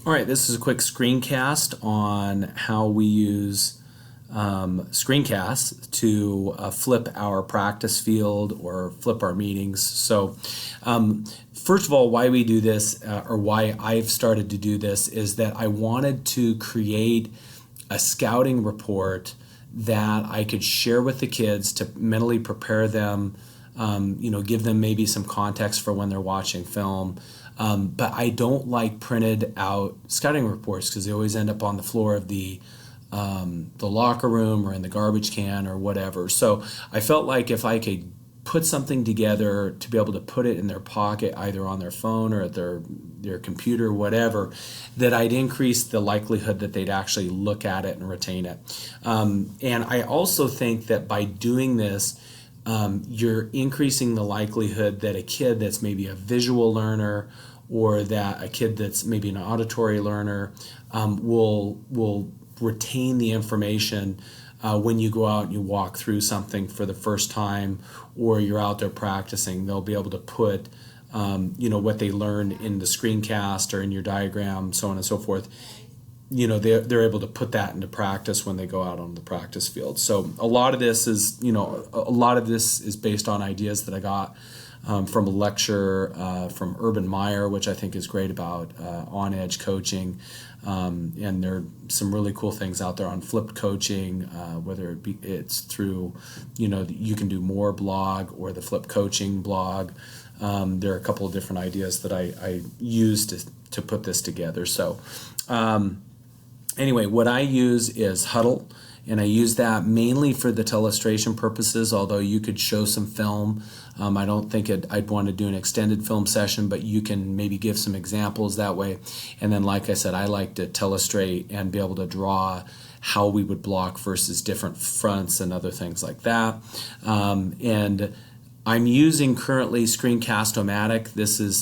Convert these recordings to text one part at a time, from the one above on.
All right, this is a quick screencast on how we use screencasts to flip our practice field or flip our meetings. So, first of all, why we do this, or why I've started to do this, is that I wanted to create a scouting report that I could share with the kids to mentally prepare them, give them maybe some context for when they're watching film. But I don't like printed out scouting reports because they always end up on the floor of the locker room or in the garbage can or whatever. So I felt like if I could put something together to be able to put it in their pocket, either on their phone or at their computer, whatever, that I'd increase the likelihood that they'd actually look at it and retain it. And I also think that by doing this, you're increasing the likelihood that a kid that's maybe a visual learner or that a kid that's maybe an auditory learner will retain the information when you go out and you walk through something for the first time or you're out there practicing. They'll be able to put what they learned in the screencast or in your diagram, so on and so forth. They're able to put that into practice when they go out on the practice field. So a lot of this is based on ideas that I got from a lecture from Urban Meyer, which I think is great about on-edge coaching. And there are some really cool things out there on flipped coaching, whether it's through, you can do more blog or the Flip Coaching blog. There are a couple of different ideas that I used to put this together. So anyway, what I use is Huddle, and I use that mainly for the telestration purposes, although you could show some film. I don't think I'd want to do an extended film session, but you can maybe give some examples that way. And then, like I said, I like to telestrate and be able to draw how we would block versus different fronts and other things like that. And I'm using currently Screencast-O-Matic.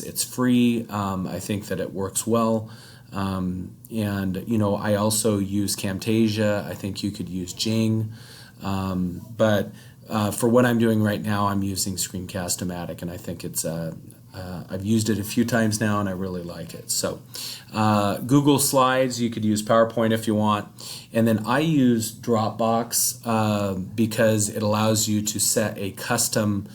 It's free. I think that it works well. I also use Camtasia. I think you could use Jing. But for what I'm doing right now, I'm using Screencast-O-Matic, and I think it's I've used it a few times now, and I really like it. So Google Slides, you could use PowerPoint if you want. And then I use Dropbox because it allows you to set a custom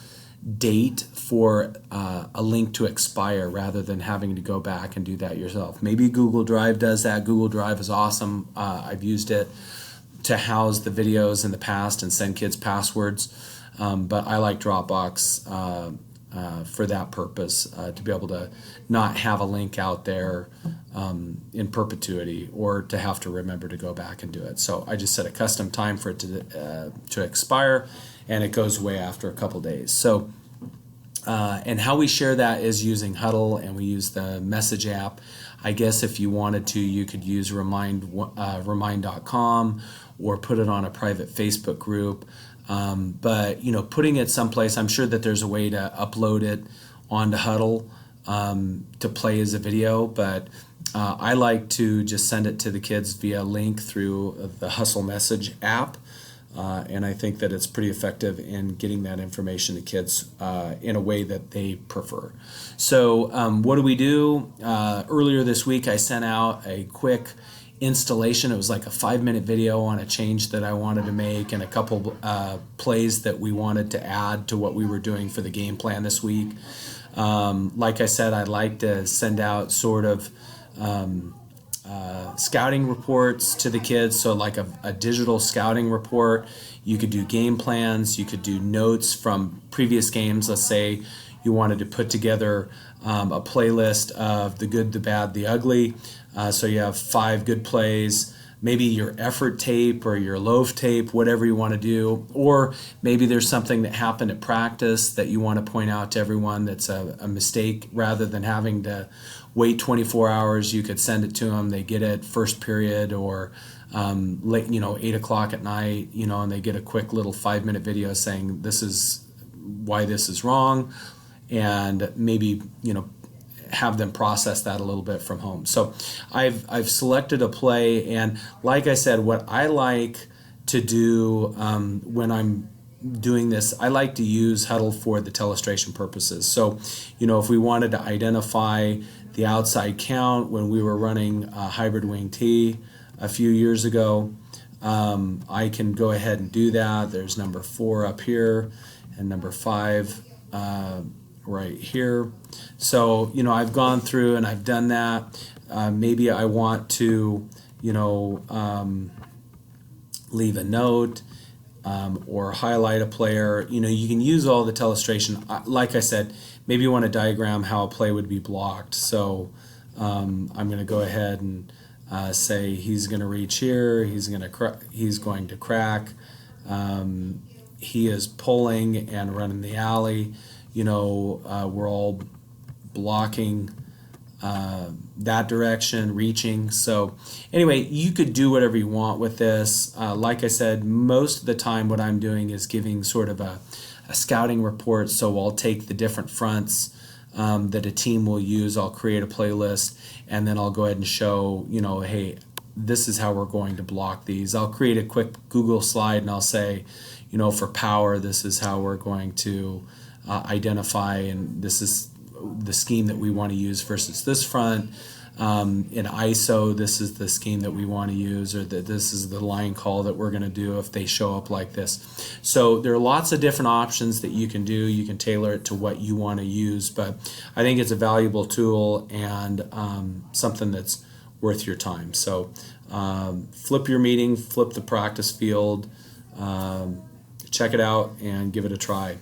date for a link to expire rather than having to go back and do that yourself. Maybe Google Drive does that. Google Drive is awesome. I've used it to house the videos in the past and send kids passwords, but I like Dropbox for that purpose, to be able to not have a link out there in perpetuity or to have to remember to go back and do it. So I just set a custom time for it to expire, and it goes away after a couple days. So and how we share that is using Huddle, and we use the message app. I guess if you wanted to, you could use remind.com or put it on a private Facebook group. But putting it someplace, I'm sure that there's a way to upload it onto Huddle to play as a video, but I like to just send it to the kids via link through the Hustle Message app. And I think that it's pretty effective in getting that information to kids in a way that they prefer. So what do we do? Earlier this week, I sent out a quick installation. It was like a 5-minute video on a change that I wanted to make and a couple plays that we wanted to add to what we were doing for the game plan this week. Like I said, I'd like to send out sort of scouting reports to the kids, so like a digital scouting report. You could do game plans, you could do notes from previous games. Let's say you wanted to put together a playlist of the good, the bad, the ugly. So you have 5 good plays, maybe your effort tape or your loaf tape, whatever you want to do. Or maybe there's something that happened at practice that you want to point out to everyone that's a mistake. Rather than having to wait 24 hours, you could send it to them. They get it first period or late, 8 o'clock at night, and they get a quick little 5-minute video saying this is why this is wrong, and maybe have them process that a little bit from home. So I've selected a play, and like I said, what I like to do when I'm doing this, I like to use Huddle for the telestration purposes. So, if we wanted to identify the outside count when we were running hybrid wing T a few years ago. I can go ahead and do that. There's number 4 up here and number 5 right here. So, I've gone through and I've done that. Maybe I want to, leave a note or highlight a player. You can use all the telestration. Like I said, maybe you want to diagram how a play would be blocked. So I'm going to go ahead and say he's going to reach here. He's going to crack. He is pulling and running the alley. We're all blocking that direction, reaching. So anyway, you could do whatever you want with this. Like I said, most of the time what I'm doing is giving sort of a scouting report. So I'll take the different fronts that a team will use. I'll create a playlist, and then I'll go ahead and show, hey, this is how we're going to block these. I'll create a quick Google slide, and I'll say, for power, this is how we're going to identify, and this is the scheme that we want to use versus this front. In ISO, this is the scheme that we want to use, or that this is the line call that we're going to do if they show up like this. So there are lots of different options that you can do. You can tailor it to what you want to use, but I think it's a valuable tool and something that's worth your time. So flip your meeting, flip the practice field, check it out and give it a try.